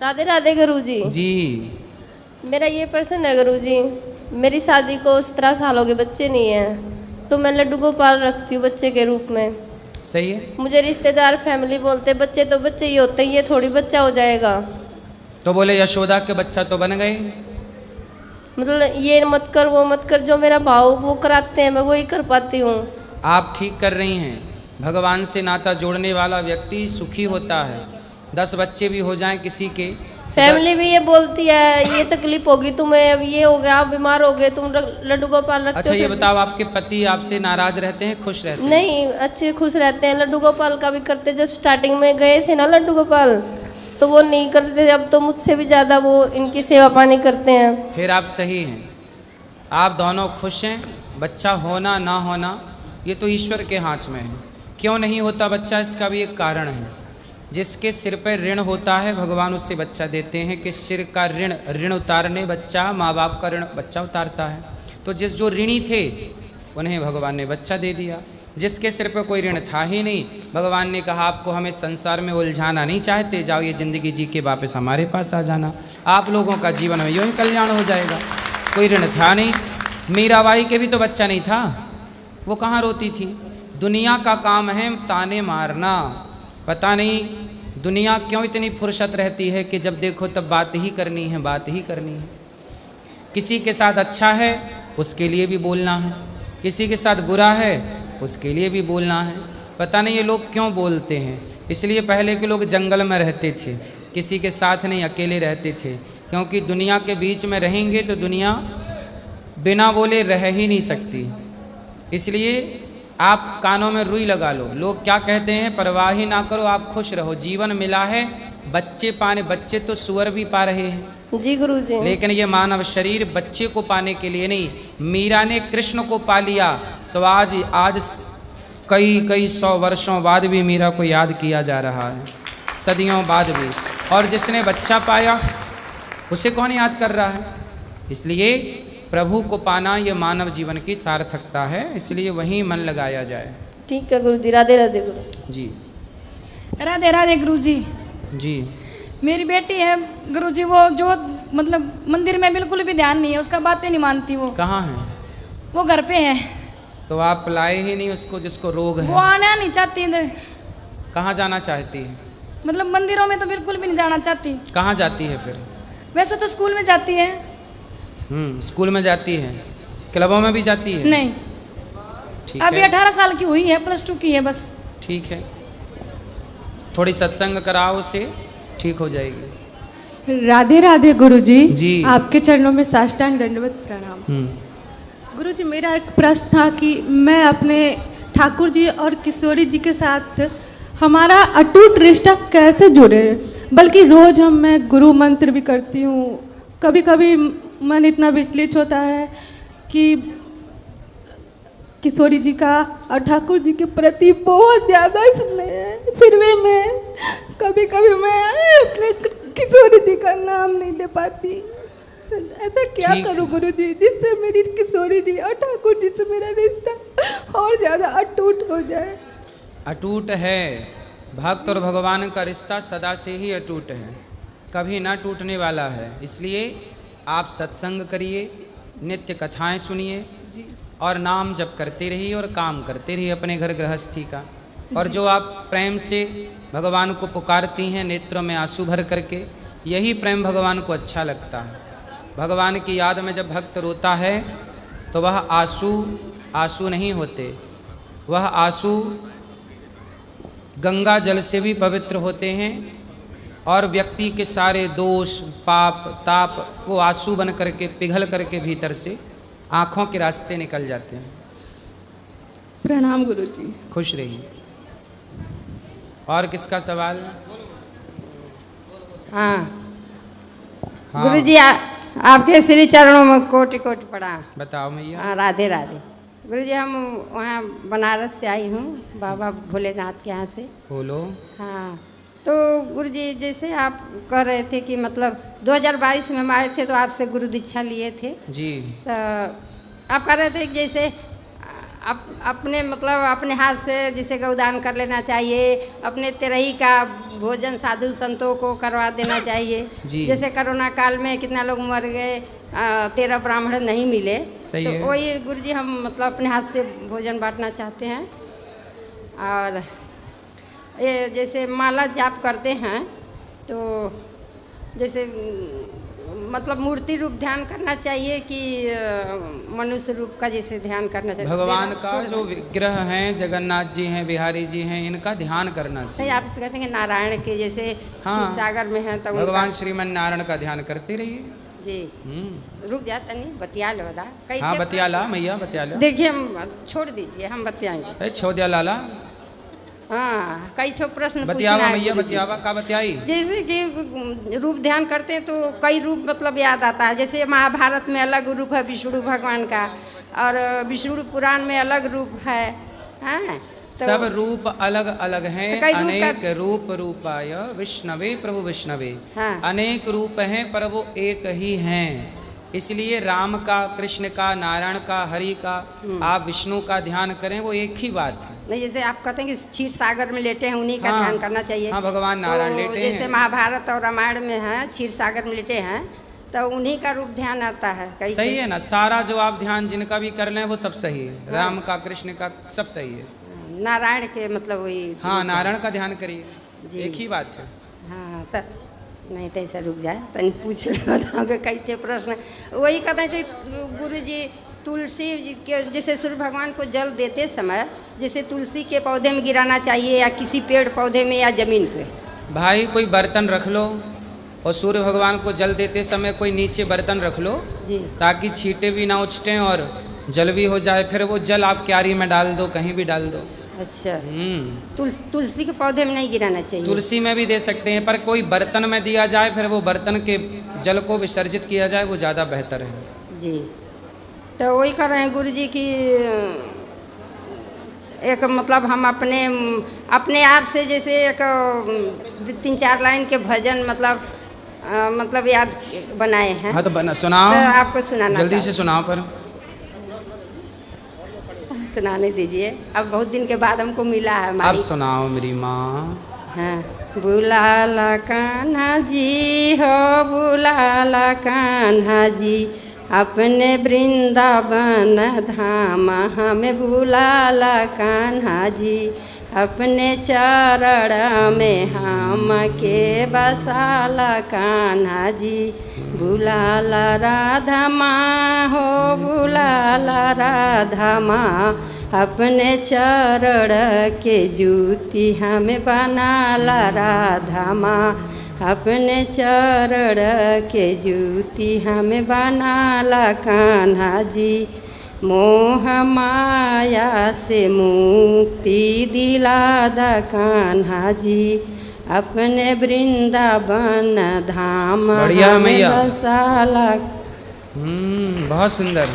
राधे राधे गुरुजी। जी। मेरा ये प्रश्न है गुरुजी, मेरी शादी को 17 साल हो गए, बच्चे नहीं हैं, तो मैं लड्डू गोपाल रखती हूँ बच्चे के रूप में। सही है। मुझे रिश्तेदार फैमिली बोलते बच्चे तो बच्चे ही होते हैं, ये थोड़ी बच्चा हो जाएगा। तो बोले यशोदा के बच्चा तो बन गए। मतलब ये मत कर वो मत कर, जो मेरा भाव वो कराते हैं मैं वही कर पाती हूँ। आप ठीक कर रही हैं। भगवान से नाता जोड़ने वाला व्यक्ति सुखी होता है। 10 बच्चे भी हो जाएं किसी के, फैमिली भी ये बोलती है ये तकलीफ होगी तुम्हें, अब ये हो गया, आप बीमार हो गए, तुम लड्डू गोपाल रखते हो। अच्छा ये बताओ, आपके पति आपसे नाराज रहते हैं, खुश रहते हैं? नहीं, अच्छे खुश रहते हैं। लड्डू गोपाल का भी करते, जब स्टार्टिंग में गए थे ना लड्डू गोपाल, तो वो नहीं करते थे, अब तो मुझसे भी ज़्यादा वो इनकी सेवा पानी करते हैं। फिर आप सही हैं, आप दोनों खुश हैं। बच्चा होना ना होना ये तो ईश्वर के हाथ में है। क्यों नहीं होता बच्चा, इसका भी एक कारण है। जिसके सिर पर ऋण होता है भगवान उससे बच्चा देते हैं कि सिर का ऋण उतारने बच्चा, माँ बाप का ऋण बच्चा उतारता है। तो जो ऋणी थे उन्हें भगवान ने बच्चा दे दिया। जिसके सिर पर कोई ऋण था ही नहीं, भगवान ने कहा आपको हमें संसार में उलझाना नहीं चाहते, जाओ ये ज़िंदगी जी के वापस हमारे पास आ जाना, आप लोगों का जीवन में यूँ ही कल्याण हो जाएगा। कोई ऋण था नहीं। मीराबाई के भी तो बच्चा नहीं था, वो कहाँ रोती थी। दुनिया का काम है ताने मारना। पता नहीं दुनिया क्यों इतनी फुर्सत रहती है कि जब देखो तब बात ही करनी है, बात ही करनी है। किसी के साथ अच्छा है उसके लिए भी बोलना है, किसी के साथ बुरा है उसके लिए भी बोलना है। पता नहीं ये लोग क्यों बोलते हैं। इसलिए पहले के लोग जंगल में रहते थे, किसी के साथ नहीं, अकेले रहते थे, क्योंकि दुनिया के बीच में रहेंगे तो दुनिया बिना बोले रह ही नहीं सकती। इसलिए आप कानों में रुई लगा लो। लोग क्या कहते हैं, परवाह ही ना करो, आप खुश रहो, जीवन मिला है। बच्चे पाने, बच्चे तो सुअर भी पा रहे हैं जी गुरुजी, लेकिन ये मानव शरीर बच्चे को पाने के लिए नहीं। मीरा ने कृष्ण को पा लिया तो आज कई 100 वर्षों बाद भी मीरा को याद किया जा रहा है, सदियों बाद भी। और जिसने बच्चा पाया उसे कौन याद कर रहा है। इसलिए प्रभु को पाना ये मानव जीवन की सार्थकता है, इसलिए वहीं मन लगाया जाए। ठीक है गुरुजी। राधे राधे गुरु जी। राधे राधे गुरुजी। जी। मेरी बेटी है गुरुजी, वो जो मतलब मंदिर में बिल्कुल भी ध्यान नहीं है उसका, बातें नहीं मानती। वो कहाँ है? वो घर पे है। तो आप लाए ही नहीं उसको जिसको रोग है। वो आना नहीं चाहती इधर। कहाँ जाना चाहती है? मतलब मंदिरों में तो बिल्कुल भी नहीं जाना चाहती। कहाँ जाती है फिर? वैसे तो स्कूल में जाती है। स्कूल में जाती है, क्लबों में भी जाती है? नहीं, अभी 18 साल की हुई है, +2 की है बस। ठीक है, थोड़ी सत्संग कराओ उसे, ठीक हो जाएगी। राधे राधे गुरुजी। जी। आपके चरणों में साष्टांग दंडवत प्रणाम। गुरुजी, मेरा एक प्रश्न था कि मैं अपने ठाकुर जी और किशोरी जी के साथ हमारा अटूट रिश्ता कैसे जुड़े, बल्कि रोज मैं गुरु मंत्र भी करती हूँ। कभी कभी मन इतना विचलित होता है कि किशोरी जी का और ठाकुर जी के प्रति बहुत ज़्यादा स्नेह है, फिर भी मैं कभी कभी मैं अपने किशोरी जी का नाम नहीं ले पाती। ऐसा क्या करूं गुरु जी जिससे मेरी किशोरी जी और ठाकुर जी से मेरा रिश्ता और ज़्यादा अटूट हो जाए। अटूट है, भक्त और भगवान का रिश्ता सदा से ही अटूट है, कभी ना टूटने वाला है। इसलिए आप सत्संग करिए, नित्य कथाएं सुनिए और नाम जप करते रहिए और काम करते रहिए अपने घर गृहस्थी का। और जो आप प्रेम से भगवान को पुकारती हैं नेत्रों में आंसू भर करके, यही प्रेम भगवान को अच्छा लगता है। भगवान की याद में जब भक्त रोता है तो वह आंसू नहीं होते, वह आंसू गंगा जल से भी पवित्र होते हैं और व्यक्ति के सारे दोष पाप ताप वो आंसू बन करके पिघल करके भीतर से आँखों के रास्ते निकल जाते हैं। प्रणाम गुरुजी। खुश रहिए। और किसका सवाल? हाँ गुरुजी, आपके श्री चरणों में कोटि कोटि प्रणाम। बताओ मैया। हाँ राधे राधे गुरुजी, हम वहाँ बनारस से आई हूँ, बाबा भोलेनाथ के यहाँ से। बोलो। हाँ तो गुरुजी, जैसे आप कह रहे थे कि मतलब 2022 में हम आए थे तो आपसे गुरु दीक्षा लिए थे जी। तो आप कह रहे थे कि जैसे अपने मतलब अपने हाथ से जैसे गौदान कर लेना चाहिए, अपने तेरही का भोजन साधु संतों को करवा देना चाहिए। जी। जैसे कोरोना काल में कितना लोग मर गए, 13 ब्राह्मण नहीं मिले, सही तो है। वही गुरुजी हम मतलब अपने हाथ से भोजन बांटना चाहते हैं। और ये जैसे माला जाप करते हैं तो जैसे मतलब मूर्ति रूप ध्यान करना चाहिए कि मनुष्य रूप का जैसे ध्यान करना चाहिए? भगवान का जो विग्रह हैं, जगन्नाथ जी हैं, बिहारी जी हैं, इनका ध्यान करना नहीं, चाहिए। आप इसे कहते हैं कि नारायण के जैसे हाँ। क्षीर सागर में है तो भगवान श्रीमन नारायण का ध्यान करते रहिए। जी रुक जाता नहीं, बतिया लो बता कई हाँ बतियाला मैया बतियाला। देखिए हम छोड़ दीजिए, हम बतियाएंगे। छोद्या लाला हाँ, कई ठो प्रश्न बतियावा पूछना है मैया गुरुजी से। बतियावा का बतियाई। जैसे कि रूप ध्यान करते हैं तो कई रूप मतलब याद आता है। जैसे महाभारत में अलग रूप है विष्णु भगवान का, और विष्णु पुराण में अलग रूप है। हाँ, तो सब रूप अलग अलग हैं। तो कई रूप अनेक रूप रूपाय विष्णवे प्रभु विष्णवे। हाँ। अनेक रूप हैं पर वो एक ही हैं। इसलिए राम का, कृष्ण का, नारायण का, हरि का, आप विष्णु का ध्यान करें, वो एक ही बात है। नहीं, जैसे आप कहते हैं कि क्षीर सागर में लेटे हैं, उन्हीं का हाँ। ध्यान करना चाहिए। हाँ, भगवान नारायण लेटे हैं। जैसे महाभारत और रामायण में है क्षीर सागर में लेटे हैं तो उन्हीं का रूप ध्यान आता है। कई सही है ना, सारा जो आप ध्यान जिनका भी कर लें वो सब सही है। राम का, कृष्ण का, सब सही है। नारायण के मतलब वही। हाँ, नारायण का ध्यान करिए, जी। एक ही बात है। हाँ, तो नहीं तो ऐसा रुक जाए तनी पूछ बताओगे कई थे प्रश्न। वही कहते हैं कि गुरुजी तुलसी जी के जैसे सूर्य भगवान को जल देते समय जैसे तुलसी के पौधे में गिराना चाहिए या किसी पेड़ पौधे में या जमीन पे? भाई कोई बर्तन रख लो और सूर्य भगवान को जल देते समय कोई नीचे बर्तन रख लो जी। ताकि छींटे भी ना उछटें और जल भी हो जाए। फिर वो जल आप क्यारी में डाल दो, कहीं भी डाल दो। अच्छा, तुलसी के पौधे में नहीं गिराना चाहिए? तुलसी में भी दे सकते हैं, पर कोई बर्तन में दिया जाए फिर वो बर्तन के जल को विसर्जित किया जाए, वो ज़्यादा बेहतर है। जी। तो वही कर रहे हैं गुरुजी की एक मतलब हम अपने आप से जैसे एक 3-4 लाइन के भजन मतलब याद बनाए हैं। हाँ तो सुनाओ, तो आपको सुनाना जल्दी से सुनाओ। पर सुनाने दीजिए, अब बहुत दिन के बाद हमको मिला है। अब सुनाओ मेरी माँ। हाँ, बुलाला कान्हा जी हो, बुलाला कान्हा जी अपने वृंदावन धाम, हमें बुलाला कान्हा जी अपने चरण में हम के बसाला कान्हा जी। बुलाला राधा माँ हो, बुलाला राधा माँ अपने चरण के जूती हमें बनाला राधा माँ अपने चरण के जूती हमें बनाला कान्हा जी। मोह माया से मुक्ति दिलादा कान्हा जी अपने वृंदावन धाम बढ़िया मैया, बसाला। बहुत सुंदर।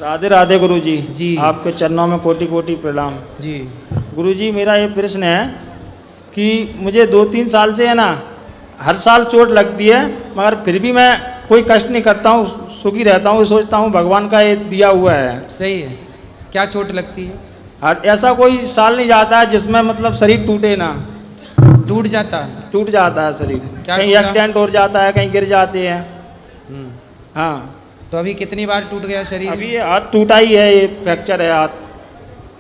राधे राधे गुरुजी जी। आपके चरणों में कोटि कोटि प्रणाम। जी गुरुजी, मेरा ये प्रश्न है कि मुझे 2-3 साल से है ना हर साल चोट लगती है, मगर फिर भी मैं कोई कष्ट नहीं करता हूँ, सुखी रहता हूँ। सोचता हूँ भगवान का ये दिया हुआ है। सही है। क्या चोट लगती है? और ऐसा कोई साल नहीं जाता है जिसमें मतलब शरीर टूटे ना। टूट जाता है? टूट जाता है शरीर, क्या कहीं टूटा? एक्सीडेंट हो जाता है, कहीं गिर जाते हैं। हाँ, तो अभी कितनी बार टूट गया शरीर? अभी ये हाथ टूटा ही है, ये फ्रैक्चर है हाथ।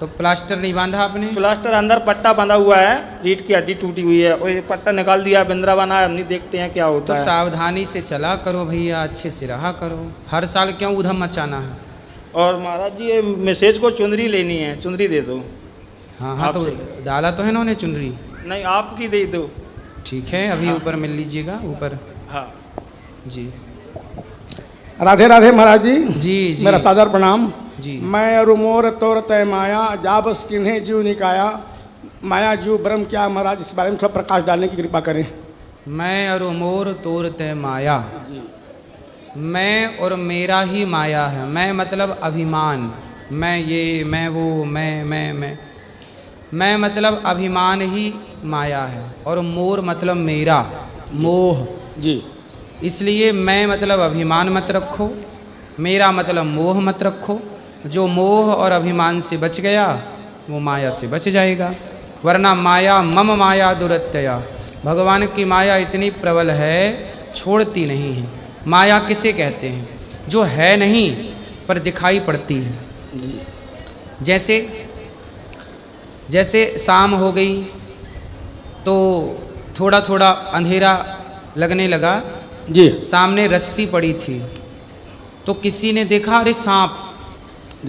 तो प्लास्टर नहीं बांधा आपने? प्लास्टर अंदर पट्टा बंधा हुआ है, रीढ़ की हड्डी टूटी हुई है, और ये पट्टा निकाल दिया, बिंद्रा बना है, हम नहीं देखते हैं क्या होता तो है। सावधानी से चला करो भैया, अच्छे से रहा करो। हर साल क्यों उधम मचाना है? और महाराज जी, ये मैसेज को चुनरी लेनी है, चुनरी दे दो। हाँ हाँ, तो आपसे। डाला तो है ना उन्हें चुनरी? नहीं, आपकी दे दो। ठीक है, अभी ऊपर मिल लीजिएगा, ऊपर। हाँ जी राधे राधे महाराज जी। जी जी मेरा सादर प्रणाम जी। मैं अरुमोर तोर तय माया जाबस किन्हें जीव निकाया माया जीव ब्रह्म क्या महाराज, इस बारे में थोड़ा प्रकाश डालने की कृपा करें। मैं और मोर तोर तय माया, मैं और मेरा ही माया है। मैं मतलब अभिमान, मैं ये, मैं वो, मैं मतलब अभिमान ही माया है। और मोर मतलब मेरा, मोह। जी। इसलिए मैं मतलब अभिमान मत रखो, मेरा मतलब मोह मत रखो। जो मोह और अभिमान से बच गया वो माया से बच जाएगा, वरना माया मम माया दुरत्यया, भगवान की माया इतनी प्रबल है छोड़ती नहीं है। माया किसे कहते हैं? जो है नहीं पर दिखाई पड़ती है। जैसे जैसे शाम हो गई तो थोड़ा थोड़ा अंधेरा लगने लगा जी सामने रस्सी पड़ी थी तो किसी ने देखा अरे सांप,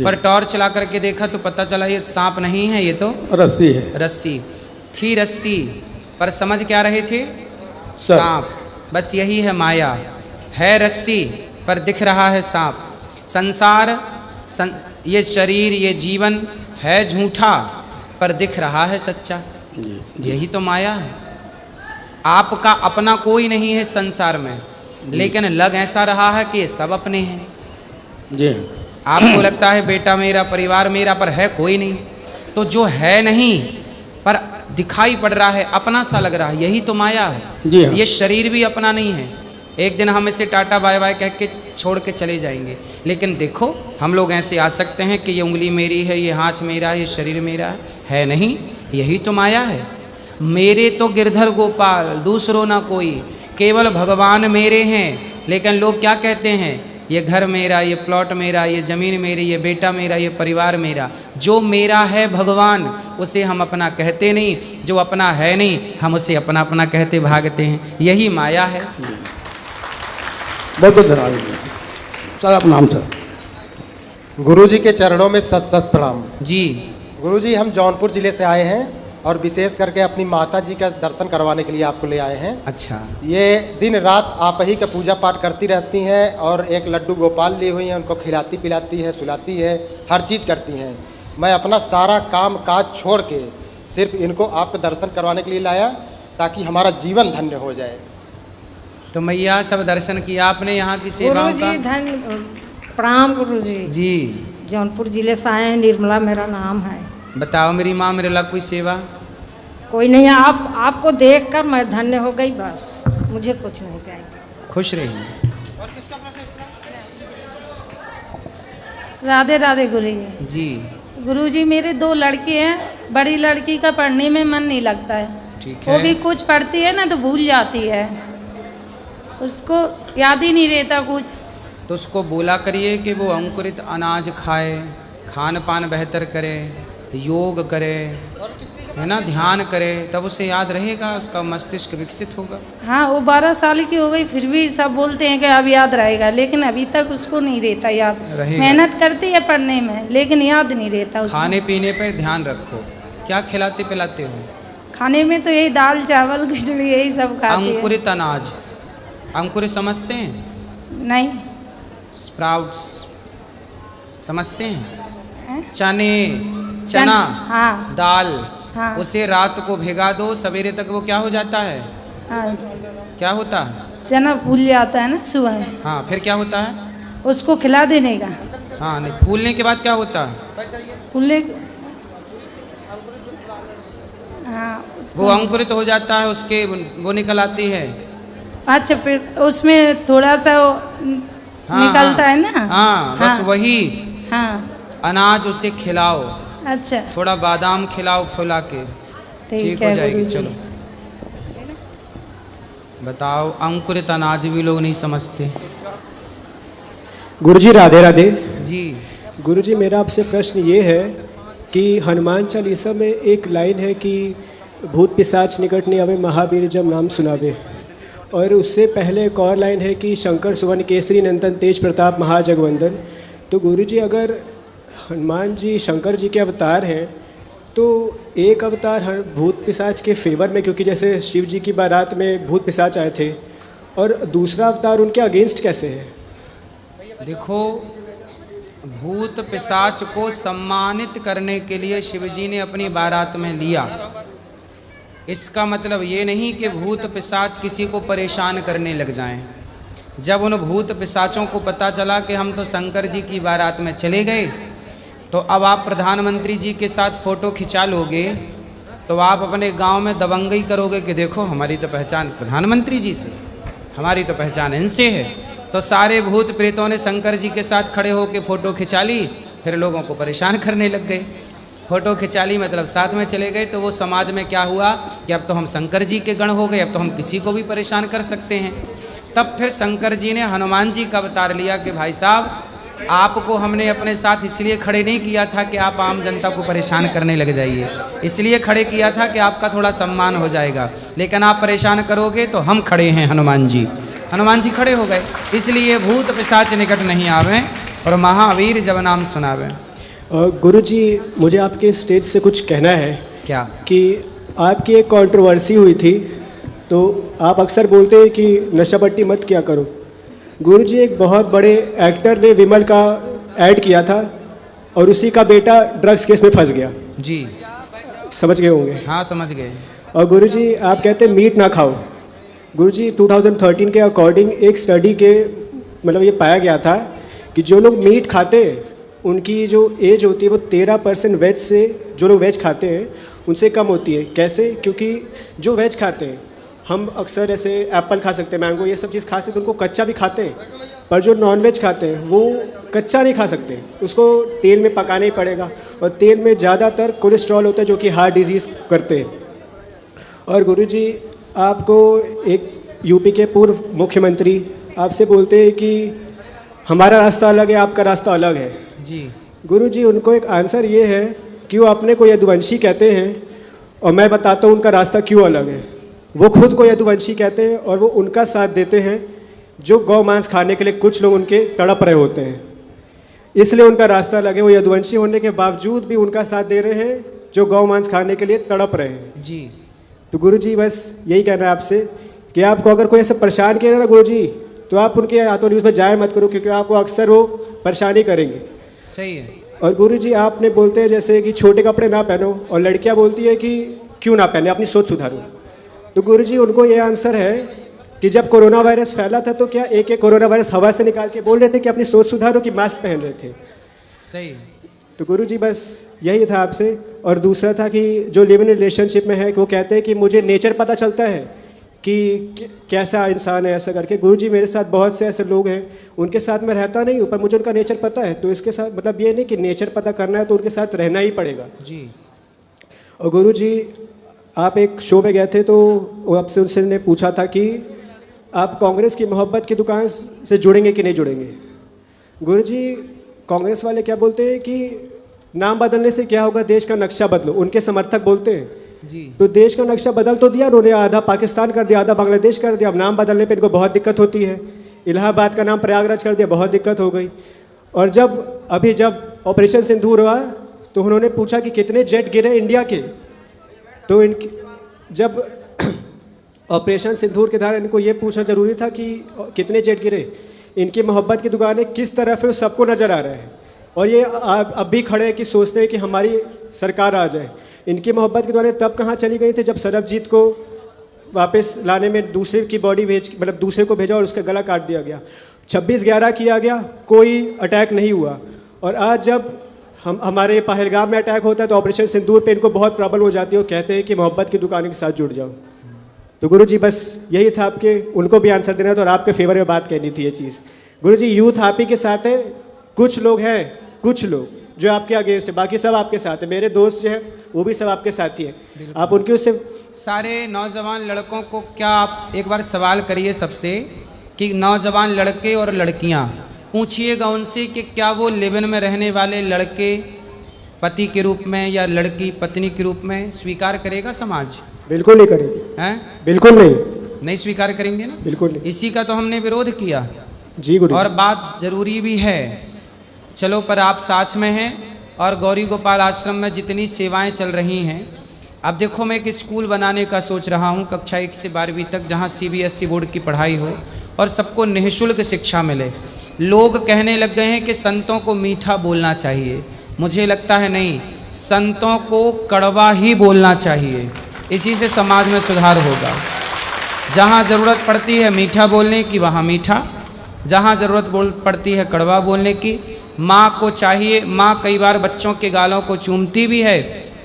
पर टॉर्च चला करके देखा तो पता चला ये सांप नहीं है, ये तो रस्सी है। रस्सी थी। रस्सी पर समझ क्या रहे थे? सांप। बस यही है माया, है रस्सी पर दिख रहा है सांप। संसार ये शरीर ये जीवन है झूठा पर दिख रहा है सच्चा। यही तो माया है। आपका अपना कोई नहीं है संसार में, लेकिन लग ऐसा रहा है कि ये सब अपने हैं। जी आपको लगता है बेटा मेरा, परिवार मेरा, पर है कोई नहीं। तो जो है नहीं पर दिखाई पड़ रहा है, अपना सा लग रहा है, यही तो माया है। जी हाँ। ये शरीर भी अपना नहीं है। एक दिन हम इसे टाटा बाय बाय कह के छोड़ के चले जाएंगे, लेकिन देखो हम लोग ऐसे आ सकते हैं कि ये उंगली मेरी है, ये हाथ मेरा है, ये शरीर मेरा है नहीं। यही तो माया है। मेरे तो गिरधर गोपाल दूसरों ना कोई, केवल भगवान मेरे हैं। लेकिन लोग क्या कहते हैं? ये घर मेरा, ये प्लॉट मेरा, ये ज़मीन मेरी, ये बेटा मेरा, ये परिवार मेरा। जो मेरा है भगवान उसे हम अपना कहते नहीं, जो अपना है नहीं हम उसे अपना अपना कहते भागते हैं। यही माया है। बहुत बहुत धन्यवाद सर। आप नाम सर? गुरु जी के चरणों में सत सत प्रणाम। जी गुरु जी, हम जौनपुर जिले से आए हैं और विशेष करके अपनी माता जी का दर्शन करवाने के लिए आपको ले आए हैं। अच्छा। ये दिन रात आप ही का पूजा पाठ करती रहती हैं और एक लड्डू गोपाल ली हुई हैं, उनको खिलाती पिलाती है, सुलाती है, हर चीज़ करती हैं। मैं अपना सारा काम काज छोड़ के सिर्फ इनको आपका दर्शन करवाने के लिए लाया ताकि हमारा जीवन धन्य हो जाए। तो मैया सब दर्शन किया आपने यहाँ की सेवाओं का? प्रणाम गुरु जी। जी जौनपुर जिले से आए हैं, निर्मला मेरा नाम है। बताओ मेरी माँ मेरे ला कोई सेवा? कोई नहीं, आपको देखकर मैं धन्य हो गई, बस मुझे कुछ नहीं चाहिए। खुश रहिए। राधे राधे गुरु जी। जी गुरु जी, मेरे 2 लड़के हैं। बड़ी लड़की का पढ़ने में मन नहीं लगता है, ठीक है। वो भी कुछ पढ़ती है ना तो भूल जाती है, उसको याद ही नहीं रहता कुछ। तो उसको बोला करिए कि वो अंकुरित अनाज खाए, खान पान बेहतर करे, योग करे, है ना, ध्यान करे, तब उसे याद रहेगा, उसका मस्तिष्क विकसित होगा। हाँ, वो 12 साल की हो गई फिर भी सब बोलते हैं कि अब याद रहेगा, लेकिन अभी तक उसको नहीं रहता याद। मेहनत करती है पढ़ने में लेकिन याद नहीं रहता उसको। खाने पीने पे ध्यान रखो। क्या खिलाते पिलाते हो? खाने में तो यही दाल चावल खिचड़ी यही सब खाती है। अंकुरित अनाज, अंकुरित समझते हैं? नहीं। स्प्राउट्स समझते हैं? चने, चना, हाँ। दाल, हाँ। उसे रात को भिगा दो, सवेरे तक वो क्या हो जाता है? हाँ। क्या होता है? चना फूल जाता है ना सुबह। हाँ, फिर क्या होता है? उसको खिला देने का। हाँ, नहीं, फूलने के बाद क्या होता है? फूलने, हाँ, वो अंकुरित हो जाता है, उसके वो निकल आती है। अच्छा, फिर उसमें थोड़ा सा हाँ, निकलता हाँ, है ना। हाँ, बस वही हाँ, अनाज उसे खिलाओ। अच्छा, थोड़ा बादाम खिलाओ फुला के, ठीक हो जाएगी। चलो बताओ, अंकुरित अनाज भी लोग नहीं समझते। गुरुजी राधे राधे। जी गुरुजी, मेरा आपसे प्रश्न ये है कि हनुमान चालीसा में एक लाइन है कि भूत पिशाच निकट नहीं आवे, महावीर जब नाम सुनावे, और उससे पहले एक और लाइन है कि शंकर सुवन केसरी नंदन तेज प्रताप महाजगवंदन। तो गुरुजी, अगर हनुमान जी शंकर जी के अवतार हैं तो एक अवतार हर भूत पिशाच के फेवर में, क्योंकि जैसे शिव जी की बारात में भूत पिशाच आए थे, और दूसरा अवतार उनके अगेंस्ट कैसे है? देखो, भूत पिशाच को सम्मानित करने के लिए शिवजी ने अपनी बारात में लिया। इसका मतलब ये नहीं कि भूत पिशाच किसी को परेशान करने लग जाएं। जब उन भूत पिशाचों को पता चला कि हम तो शंकर जी की बारात में चले गए, तो अब आप प्रधानमंत्री जी के साथ फ़ोटो खिंचा लोगे तो आप अपने गांव में दबंगई करोगे कि देखो हमारी तो पहचान प्रधानमंत्री जी से। हमारी तो पहचान इनसे है। तो सारे भूत प्रेतों ने शंकर जी के साथ खड़े होकर फ़ोटो खिंचा ली, फिर लोगों को परेशान करने लग गए। फ़ोटो खिंचा ली मतलब साथ में चले गए, तो वो समाज में क्या हुआ कि अब तो हम शंकर जी के गण हो गए, अब तो हम किसी को भी परेशान कर सकते हैं। तब फिर शंकर जी ने हनुमान जी का अवतार लिया कि भाई साहब, आपको हमने अपने साथ इसलिए खड़े नहीं किया था कि आप आम जनता को परेशान करने लग जाइए, इसलिए खड़े किया था कि आपका थोड़ा सम्मान हो जाएगा, लेकिन आप परेशान करोगे तो हम खड़े हैं हनुमान जी। हनुमान जी खड़े हो गए, इसलिए भूत पिशाच निकट नहीं आवे और महावीर जब नाम सुनावे। गुरुजी, मुझे आपके स्टेज से कुछ कहना है। क्या? कि आपकी एक कंट्रोवर्सी हुई थी, तो आप अक्सर बोलते हैं कि नशा पट्टी मत किया करो। गुरुजी, एक बहुत बड़े एक्टर ने विमल का ऐड किया था और उसी का बेटा ड्रग्स केस में फंस गया। जी, समझ गए होंगे? हाँ, समझ गए। और गुरुजी, आप कहते हैं मीट ना खाओ। गुरुजी, 2013 के अकॉर्डिंग एक स्टडी के मतलब ये पाया गया था कि जो लोग मीट खाते हैं उनकी जो एज होती है वो 13% वेज से, जो लोग वेज खाते हैं उनसे कम होती है। कैसे? क्योंकि जो वेज खाते हैं, हम अक्सर ऐसे एप्पल खा सकते हैं, मैंगो, ये सब चीज़ खा सकते हैं, उनको कच्चा भी खाते हैं, पर जो नॉन वेज खाते हैं वो कच्चा नहीं खा सकते, उसको तेल में पकाना ही पड़ेगा, और तेल में ज़्यादातर कोलेस्ट्रॉल होता है जो कि हार्ट डिजीज़ करते हैं। और गुरुजी, आपको एक यूपी के पूर्व मुख्यमंत्री आपसे बोलते हैं कि हमारा रास्ता अलग है, आपका रास्ता अलग है। जी गुरुजी, उनको एक आंसर ये है कि वो अपने को यदुवंशी कहते हैं और मैं बताता हूँ उनका रास्ता क्यों अलग है। वो खुद को यदुवंशी कहते हैं और वो उनका साथ देते हैं जो गौ मांस खाने के लिए कुछ लोग उनके तड़प रहे होते हैं, इसलिए उनका रास्ता अलग है। वो यदुवंशी होने के बावजूद भी उनका साथ दे रहे हैं जो गौ मांस खाने के लिए तड़प रहे हैं। जी, तो गुरुजी, बस यही कहना है आपसे कि आपको अगर कोई ऐसे परेशान किया ना गुरुजी, तो आप उनके हाथों न्यूज़ में जाए मत करो, क्योंकि आपको अक्सर वो परेशानी करेंगे। सही है। और गुरुजी, आपने बोलते हैं जैसे कि छोटे कपड़े ना पहनो, और लड़कियां बोलती है कि क्यों ना पहने, अपनी सोच सुधारो। तो गुरुजी, उनको ये आंसर है कि जब कोरोना वायरस फैला था तो क्या एक एक कोरोना वायरस हवा से निकाल के बोल रहे थे कि अपनी सोच सुधारो, कि मास्क पहन रहे थे? सही। तो गुरुजी, बस यही था आपसे। और दूसरा था कि जो लिव इन रिलेशनशिप में है, वो कहते हैं कि मुझे नेचर पता चलता है कि कैसा इंसान है, ऐसा करके। गुरुजी, मेरे साथ बहुत से ऐसे लोग हैं, उनके साथ मैं रहता नहीं हूँ पर मुझे उनका नेचर पता है, तो इसके साथ मतलब ये नहीं कि नेचर पता करना है तो उनके साथ रहना ही पड़ेगा। जी। और गुरुजी, आप एक शो में गए थे तो आपसे उनसे ने पूछा था कि आप कांग्रेस की मोहब्बत की दुकान से जुड़ेंगे कि नहीं जुड़ेंगे। गुरुजी, कांग्रेस वाले क्या बोलते हैं कि नाम बदलने से क्या होगा, देश का नक्शा बदलो। उनके समर्थक बोलते हैं जी। तो देश का नक्शा बदल तो दिया उन्होंने, आधा पाकिस्तान कर दिया, आधा बांग्लादेश कर दिया। अब नाम बदलने पे इनको बहुत दिक्कत होती है। इलाहाबाद का नाम प्रयागराज कर दिया, बहुत दिक्कत हो गई। और जब ऑपरेशन सिंदूर हुआ तो उन्होंने पूछा कि कितने जेट गिरे इंडिया के, तो जब ऑपरेशन सिंदूर के दौरान इनको ये पूछना जरूरी था कि कितने जेट गिरे। इनकी मोहब्बत की दुकानें किस तरफ है सबको नज़र आ रहा है, और ये अब भी खड़े हैं कि सोचते हैं कि हमारी सरकार आ जाए। इनकी मोहब्बत की दुकानें तब कहाँ चली गई थी जब सरबजीत को वापस लाने में दूसरे की बॉडी मतलब दूसरे को भेजा और उसका गला काट दिया गया। 26/11 किया गया, कोई अटैक नहीं हुआ। और आज जब हमारे पहलगाम में अटैक होता है तो ऑपरेशन सिंदूर पे इनको बहुत प्रॉब्लम हो जाती है और कहते हैं कि मोहब्बत की दुकान के साथ जुड़ जाओ। तो गुरुजी, बस यही था, आपके उनको भी आंसर देना था और आपके फेवर में बात कहनी थी ये चीज़। गुरुजी, यूथ आप ही के साथ है, कुछ लोग हैं, कुछ लोग जो आपके अगेंस्ट है, बाकी सब आपके साथ है। मेरे दोस्त जो हैं वो भी सब आपके साथी हैं। आप उनके उससे सारे नौजवान लड़कों को क्या आप एक बार सवाल करिए सबसे कि नौजवान लड़के और लड़कियां, पूछिएगा उनसे कि क्या वो लिव इन में रहने वाले लड़के पति के रूप में या लड़की पत्नी के रूप में स्वीकार करेगा समाज? बिल्कुल नहीं करेंगे। हैं? बिल्कुल नहीं स्वीकार करेंगे ना। बिल्कुल नहीं। इसी का तो हमने विरोध किया। जी गुरु। और बात जरूरी भी है, चलो पर आप साथ में हैं और गौरी गोपाल आश्रम में जितनी सेवाएं चल रही हैं, अब देखो मैं एक स्कूल बनाने का सोच रहा हूं कक्षा 1 से 12वीं तक, जहां CBSE बोर्ड की पढ़ाई हो और सबको निःशुल्क शिक्षा मिले। लोग कहने लग गए हैं कि संतों को मीठा बोलना चाहिए, मुझे लगता है नहीं, संतों को कड़वा ही बोलना चाहिए, इसी से समाज में सुधार होगा। जहाँ ज़रूरत पड़ती है मीठा बोलने की वहाँ मीठा, जहाँ ज़रूरत पड़ती है कड़वा बोलने की। माँ को चाहिए, माँ कई बार बच्चों के गालों को चूमती भी है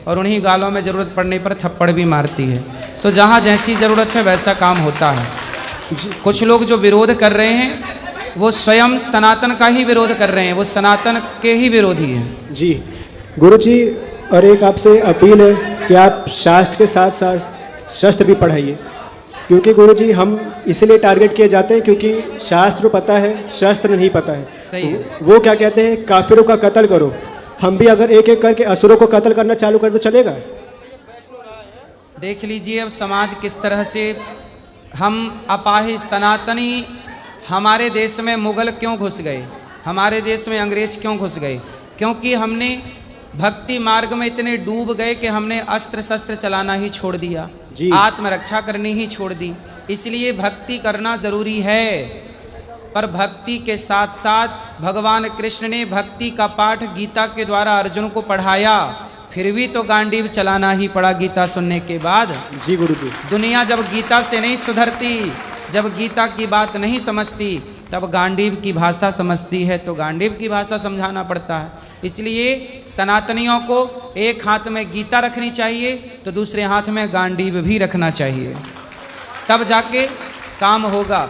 और उन्हीं गालों में ज़रूरत पड़ने पर थप्पड़ भी मारती है। तो जहाँ जैसी ज़रूरत है वैसा काम होता है। कुछ लोग जो विरोध कर रहे हैं वो स्वयं सनातन का ही विरोध कर रहे हैं, वो सनातन के ही विरोधी हैं। जी गुरुजी, और एक आपसे अपील है कि आप शास्त्र के साथ साथ शस्त्र भी पढ़ाइए, क्योंकि गुरुजी हम इसलिए टारगेट किए जाते हैं क्योंकि शास्त्र पता है, शस्त्र नहीं पता है। सही है। वो क्या कहते हैं, काफिरों का कत्ल करो। हम भी अगर एक एक करके असुरों को कत्ल करना चालू कर तो चलेगा? देख लीजिए अब समाज किस तरह से हम अपाहिज सनातनी, हमारे देश में मुगल क्यों घुस गए, हमारे देश में अंग्रेज क्यों घुस गए? क्योंकि हमने भक्ति मार्ग में इतने डूब गए कि हमने अस्त्र शस्त्र चलाना ही छोड़ दिया, आत्मरक्षा करनी ही छोड़ दी। इसलिए भक्ति करना जरूरी है, पर भक्ति के साथ साथ भगवान कृष्ण ने भक्ति का पाठ गीता के द्वारा अर्जुन को पढ़ाया, फिर भी तो गांडीव चलाना ही पड़ा गीता सुनने के बाद। जी गुरुजी। दुनिया जब गीता से नहीं सुधरती, जब गीता की बात नहीं समझती, तब गांडीव की भाषा समझती है, तो गांडीव की भाषा समझाना पड़ता है। इसलिए सनातनियों को एक हाथ में गीता रखनी चाहिए तो दूसरे हाथ में गांडीव भी रखना चाहिए, तब जाके काम होगा।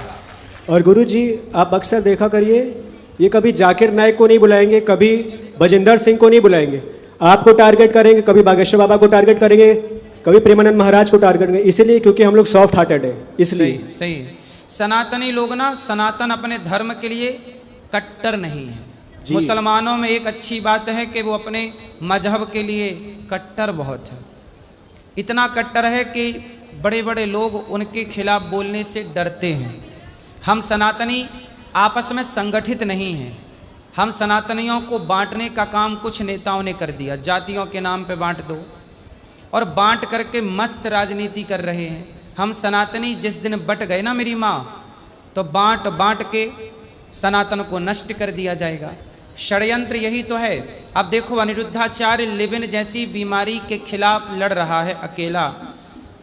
और गुरुजी आप अक्सर देखा करिए, ये कभी जाकिर नायक को नहीं बुलाएंगे, कभी बजिंदर सिंह को नहीं बुलाएंगे, आपको टारगेट करेंगे, कभी बागेश्वर बाबा को टारगेट करेंगे, कभी प्रेमानंद महाराज को टारगेट करेंगे, इसलिए क्योंकि हम लोग सॉफ्ट हार्टेड है। इसलिए सही सनातनी लोग ना, सनातन अपने धर्म के लिए कट्टर नहीं है। मुसलमानों में एक अच्छी बात है कि वो अपने मजहब के लिए कट्टर बहुत है, इतना कट्टर है कि बड़े बड़े लोग उनके खिलाफ बोलने से डरते हैं। हम सनातनी आपस में संगठित नहीं हैं। हम सनातनियों को बांटने का काम कुछ नेताओं ने कर दिया, जातियों के नाम पे बांट दो, और बांट करके मस्त राजनीति कर रहे हैं। हम सनातनी जिस दिन बट गए ना मेरी माँ, तो बांट बांट के सनातन को नष्ट कर दिया जाएगा। षड्यंत्र यही तो है। अब देखो अनिरुद्धाचार्य लिविन जैसी बीमारी के खिलाफ लड़ रहा है अकेला,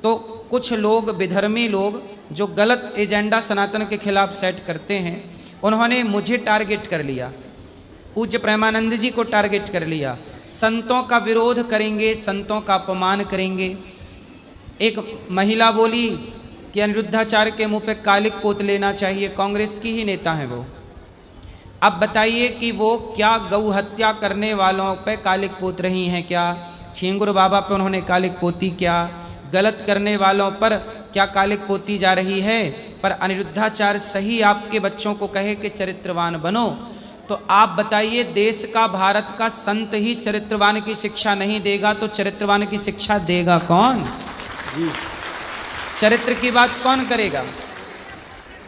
तो कुछ लोग विधर्मी लोग जो गलत एजेंडा सनातन के खिलाफ सेट करते हैं, उन्होंने मुझे टारगेट कर लिया, पूज्य प्रेमानंद जी को टारगेट कर लिया। संतों का विरोध करेंगे, संतों का अपमान करेंगे। एक महिला बोली कि अनिरुद्धाचार्य के मुंह पे कालिक पोत लेना चाहिए, कांग्रेस की ही नेता है वो। अब बताइए कि वो क्या गौ हत्या करने वालों पे कालिक पोत रही हैं क्या? छींगुर बाबा पे उन्होंने कालिक पोती क्या? गलत करने वालों पर क्या कालिक पोती जा रही है? पर अनिरुद्धाचार्य सही आपके बच्चों को कहे कि चरित्रवान बनो, तो आप बताइए देश का, भारत का संत ही चरित्रवान की शिक्षा नहीं देगा तो चरित्रवान की शिक्षा देगा कौन? जी, चरित्र की बात कौन करेगा?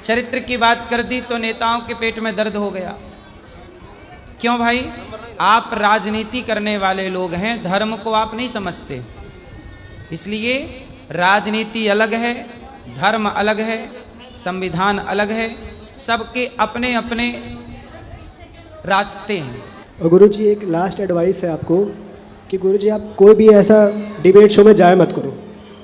चरित्र की बात कर दी तो नेताओं के पेट में दर्द हो गया। क्यों भाई? आप राजनीति करने वाले लोग हैं, धर्म को आप नहीं समझते। इसलिए राजनीति अलग है, धर्म अलग है, संविधान अलग है, सबके अपने अपने रास्ते हैं। और गुरुजी एक लास्ट एडवाइस है आपको कि गुरुजी आप कोई भी ऐसा डिबेट शो में जाए मत करो।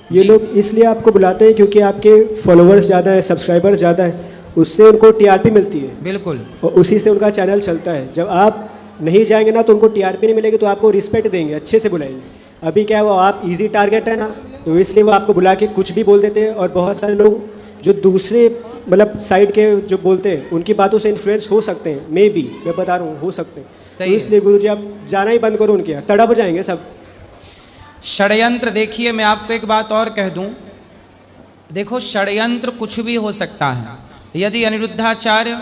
ये लोग इसलिए आपको बुलाते हैं क्योंकि आपके फॉलोअर्स ज़्यादा हैं, सब्सक्राइबर्स ज़्यादा हैं, उससे उनको टीआरपी मिलती है। बिल्कुल। और उसी से उनका चैनल चलता है। जब आप नहीं जाएंगे ना तो उनको टीआरपी नहीं मिलेगी, तो आपको रिस्पेक्ट देंगे, अच्छे से बुलाएंगे। अभी क्या है, वो आप इजी टारगेट है ना, तो इसलिए वो आपको बुला के कुछ भी बोल देते हैं। और बहुत सारे लोग जो दूसरे मतलब साइड के जो बोलते हैं उनकी बातों से इन्फ्लुएंस हो सकते हैं, मे बी, मैं बता रहा हूँ, हो सकते हैं। तो इसलिए गुरुजी आप जाना ही बंद करो उनके यहाँ, तड़प जाएंगे सब। षड्यंत्र देखिए, मैं आपको एक बात और कह दूं, देखो षड्यंत्र कुछ भी हो सकता है। यदि अनिरुद्धाचार्य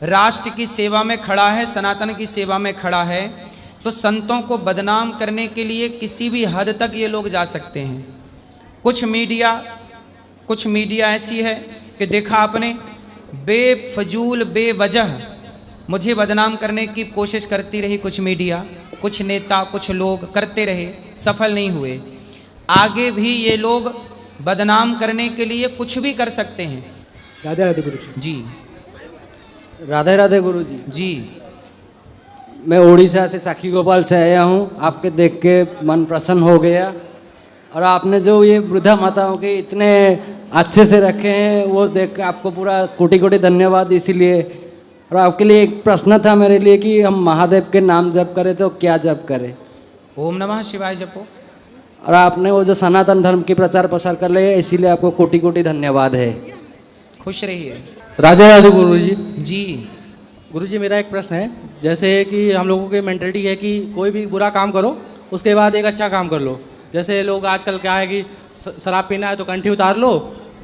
राष्ट्र की सेवा में खड़ा है, सनातन की सेवा में खड़ा है, तो संतों को बदनाम करने के लिए किसी भी हद तक ये लोग जा सकते हैं। कुछ मीडिया ऐसी है कि देखा आपने, बेफजूल बेवजह मुझे बदनाम करने की कोशिश करती रही कुछ मीडिया, कुछ नेता, कुछ लोग करते रहे, सफल नहीं हुए। आगे भी ये लोग बदनाम करने के लिए कुछ भी कर सकते हैं। राधे राधे गुरुजी। जी राधे राधे गुरुजी। जी, मैं उड़ीसा से साखी गोपाल से आया हूँ। आपके देख के मन प्रसन्न हो गया, और आपने जो ये वृद्धा माताओं के इतने अच्छे से रखे हैं वो देख के आपको पूरा कोटि कोटि धन्यवाद। इसीलिए, और आपके लिए एक प्रश्न था मेरे लिए कि हम महादेव के नाम जप करें तो क्या जप करें? ओम नमः शिवाय जपो। और आपने वो जो सनातन धर्म की प्रचार प्रसार कर लिया, इसीलिए आपको कोटि कोटि धन्यवाद है। खुश रहिए। राधे राधे गुरु जी। जी गुरु जी, मेरा एक प्रश्न है, जैसे कि हम लोगों की मेंटलिटी है कि कोई भी बुरा काम करो उसके बाद एक अच्छा काम कर लो। जैसे लोग आजकल क्या है कि शराब पीना है तो कंठी उतार लो,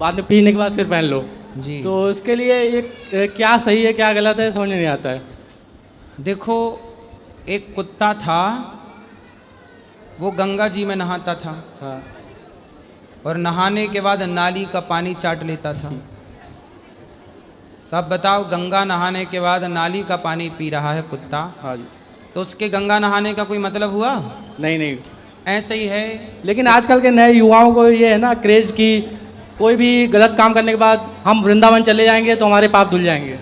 बाद में पीने के बाद फिर पहन लो जी। तो इसके लिए ये क्या सही है क्या गलत है समझ नहीं आता है। देखो, एक कुत्ता था, वो गंगा जी में नहाता था। हाँ। और नहाने के बाद नाली का पानी चाट लेता था। तो अब बताओ, गंगा नहाने के बाद नाली का पानी पी रहा है कुत्ता। हाँ जी। तो उसके गंगा नहाने का कोई मतलब हुआ? नहीं नहीं, ऐसे ही है। लेकिन आजकल के नए युवाओं को ये है ना क्रेज की कोई भी गलत काम करने के बाद हम वृंदावन चले जाएंगे तो हमारे पाप धुल जाएंगे।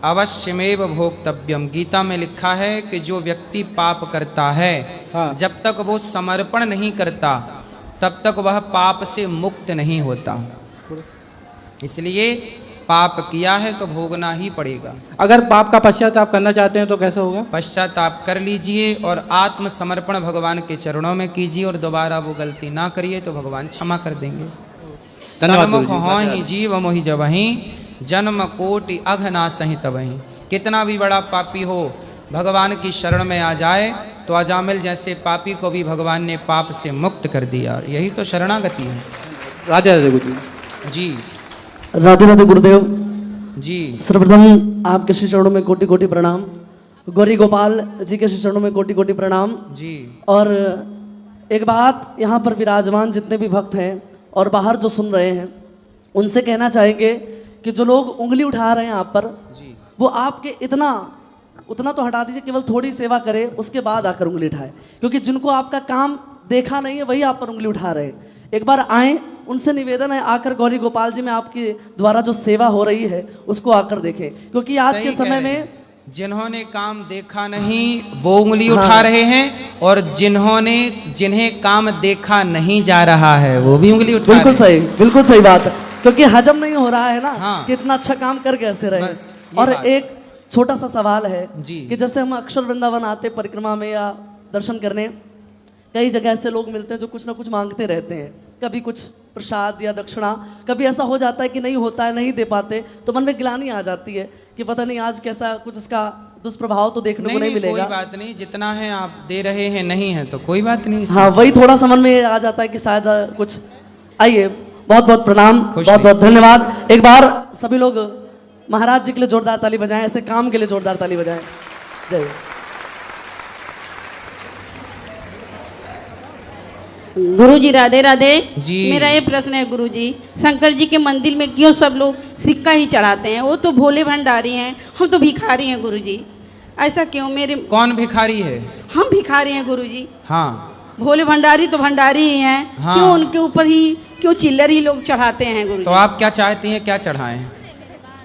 अवश्यमेव भोक्तव्यम, गीता में लिखा है कि जो व्यक्ति पाप करता है, हाँ। जब तक वो समर्पण नहीं करता तब तक वह पाप से मुक्त नहीं होता। इसलिए पाप किया है तो भोगना ही पड़ेगा। अगर पाप का पश्चाताप करना चाहते हैं तो कैसे होगा? पश्चाताप कर लीजिए और आत्मसमर्पण भगवान के चरणों में कीजिए और दोबारा वो गलती ना करिए तो भगवान क्षमा कर देंगे। सन्मुख हो ही जीव मोहि जबहि, जन्म कोटि अघ नासहि तबहि। कितना भी बड़ा पापी हो, भगवान की शरण में आ जाए तो अजामिल जैसे पापी को भी भगवान ने पाप से मुक्त कर दिया। यही तो शरणागति है। राधे राधे गुरु जी। राधे राधे गुरुदेव जी। सर्वप्रथम आपके श्री चरणों में कोटि कोटि प्रणाम। गौरी गोपाल जी के श्री चरणों में कोटि कोटि प्रणाम जी। और एक बात, यहाँ पर विराजमान जितने भी भक्त हैं और बाहर जो सुन रहे हैं उनसे कहना चाहेंगे कि जो लोग उंगली उठा रहे हैं आप पर जी, वो आपके उतना तो हटा दीजिए, केवल थोड़ी सेवा करे उसके बाद आकर उंगली उठाए, क्योंकि जिनको आपका काम देखा नहीं है वही आप पर उंगली उठा रहे हैं। एक बार आए, उनसे निवेदन है आकर गौरी गोपाल जी में आपके द्वारा जो सेवा हो रही है उसको आकर देखें, क्योंकि आज के समय में जिन्होंने काम देखा नहीं वो उंगली उठा रहे हैं और जिन्हें काम देखा नहीं जा रहा है वो भी उंगली उठा बिल्कुल रहे हैं। सही, बिल्कुल सही बात है, क्योंकि हजम नहीं हो रहा है ना। हाँ। कि इतना अच्छा काम कर कैसे रहे। ये और बात। एक छोटा सा सवाल है जी। कि जैसे हम अक्षर वृंदावन आते परिक्रमा में या दर्शन करने, कई जगह ऐसे लोग मिलते हैं जो कुछ ना कुछ मांगते रहते हैं, कभी कुछ प्रसाद या दक्षिणा, कभी ऐसा हो जाता है कि नहीं होता है, नहीं दे पाते, तो मन में ग्लानि आ जाती है कि पता नहीं आज कैसा कुछ इसका दुष्प्रभाव तो देखने को नहीं मिलेगा। कोई बात नहीं, जितना है आप दे रहे हैं, नहीं है तो कोई बात नहीं। हाँ, वही थोड़ा सा मन में आ जाता है कि शायद कुछ। आइए, बहुत बहुत प्रणाम, बहुत बहुत धन्यवाद। एक बार सभी लोग महाराज जी के लिए जोरदार ताली बजाएं, ऐसे काम के लिए जोरदार ताली बजाएं। जय। गुरु जी राधे राधे जी। मेरा ये प्रश्न है गुरु जी, शंकर जी के मंदिर में क्यों सब लोग सिक्का ही चढ़ाते हैं? वो तो भोले भंडारी हैं, हम तो भिखारी हैं गुरु जी, ऐसा क्यों? मेरे कौन भिखारी है? हम भिखारी हैं गुरु जी। हाँ। भोले भंडारी तो भंडारी ही हैं। हाँ। क्यों उनके ऊपर ही क्यों चिल्लर ही लोग चढ़ाते हैं गुरु तो जी? आप क्या चाहती हैं, क्या चढ़ाएं?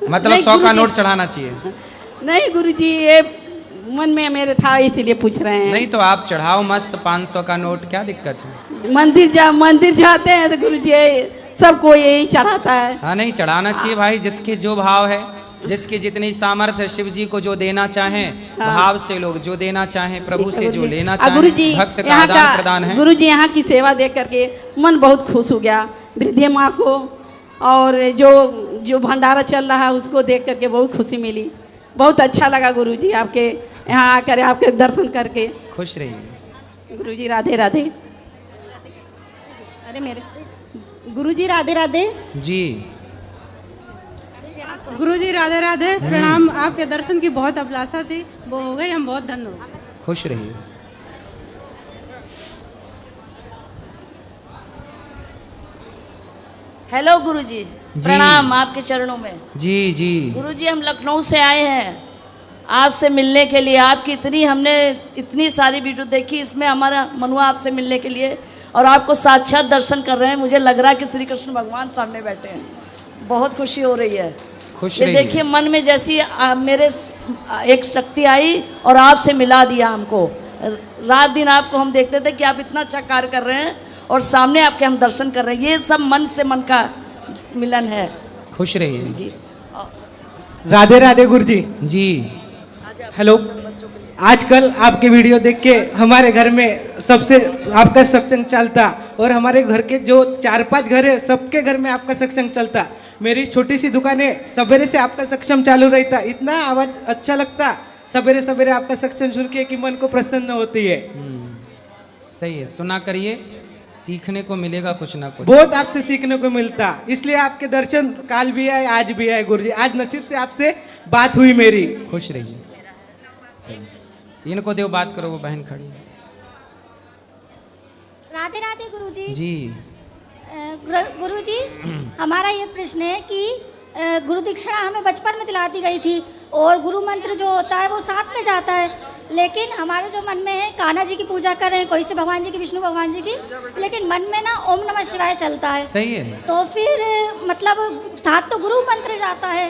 मतलब नहीं 100 का गुरुजी। नोट चढ़ाना चाहिए? नहीं गुरु जी, ये मन में मेरे था इसीलिए पूछ रहे हैं। नहीं तो आप चढ़ाओ मस्त 500 का नोट, क्या दिक्कत है? मंदिर जाते हैं तो गुरु जी सबको यही चढ़ाता है। हाँ, नहीं चढ़ाना चाहिए भाई, जिसके जो भाव है, जिसकी जितनी सामर्थ्य, शिव जी को जो देना चाहें भाव से लोग जो देना चाहें, प्रभु से जो लेना गुरु जी, चाहें, भक्त का यहाँ आदान प्रदान है। गुरु जी यहाँ की सेवा देख करके मन बहुत खुश हो गया, वृद्धि माँ को, और जो भंडारा चल रहा है उसको देख करके बहुत खुशी मिली, बहुत अच्छा लगा गुरु जी आपके यहाँ आकर, आपके दर्शन करके। खुश रहिए। गुरु जी राधे राधे। अरे मेरे गुरु जी राधे राधे जी। गुरु जी राधे राधे प्रणाम। आपके दर्शन की बहुत अभिलाषा थी, वो हो गई, हम बहुत धन्य हो गए। खुश रहिए। हेलो गुरुजी, प्रणाम आपके चरणों में। जी जी। गुरुजी, हम लखनऊ से आए हैं आपसे मिलने के लिए। आपकी हमने इतनी सारी वीडियो देखी, इसमें हमारा मनुआ आपसे मिलने के लिए और आपको साक्षात दर्शन कर रहे हैं। मुझे लग रहा है कि श्री कृष्ण भगवान सामने बैठे हैं, बहुत खुशी हो रही है। ये देखिए, मन में जैसी मेरे एक शक्ति आई और आपसे मिला दिया हमको। रात दिन आपको हम देखते थे कि आप इतना अच्छा कार्य कर रहे हैं और सामने आपके हम दर्शन कर रहे हैं। ये सब मन से मन का मिलन है। खुश रहिए जी। राधे राधे गुरु जी। जी। हेलो। आजकल आपके वीडियो देख के हमारे घर में सबसे आपका सत्संग चलता और हमारे घर के जो 4-5 घर है सबके घर में आपका सत्संग चलता। मेरी छोटी सी दुकान है, सवेरे से आपका सत्संग चालू रहता, इतना आवाज़ अच्छा लगता सवेरे सवेरे आपका सत्संग सुन के कि मन को प्रसन्न होती है। सही है, सुना करिए, सीखने को मिलेगा कुछ ना कुछ। बहुत आपसे सीखने को मिलता, इसलिए आपके दर्शन काल भी आए आज भी आए गुरुजी। आज नसीब से आपसे बात हुई मेरी। खुश रहिए। चलिए इनको दो बात करो, वो बहन खड़ी है। राधे राधे गुरुजी। जी गुरुजी, हमारा ये प्रश्न है कि गुरु दीक्षिणा हमें बचपन में दिलाती गई थी और गुरु मंत्र जो होता है वो साथ में जाता है, लेकिन हमारे जो मन में है कान्हा जी की पूजा कर रहे हैं, कोई से भगवान जी की, विष्णु भगवान जी की, लेकिन मन में ना ओम नमः शिवाय चलता है। सही है। तो फिर मतलब साथ तो गुरु मंत्र जाता है,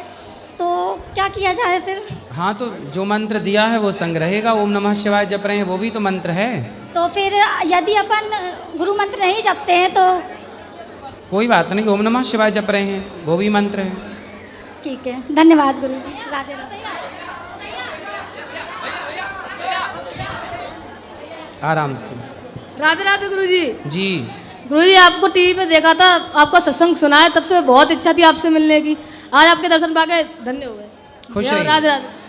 तो क्या किया जाए फिर? हाँ, तो जो मंत्र दिया है वो संग रहेगा। ओम नमः शिवाय जप रहे हैं, वो भी तो मंत्र है। तो फिर यदि अपन गुरु मंत्र नहीं जपते हैं तो? कोई बात नहीं, ओम नमः शिवाय जप रहे हैं, वो भी मंत्र है। ठीक है, धन्यवाद गुरुजी। राधे राधे। आराम से। राधे राधे गुरुजी। जी गुरुजी, आपको टीवी पे देखा था, आपका सत्संग सुना है, तब से बहुत इच्छा थी आपसे मिलने की। आज आपके दर्शन पाके धन्य हो गए। खुश रहिए। राधे राधे।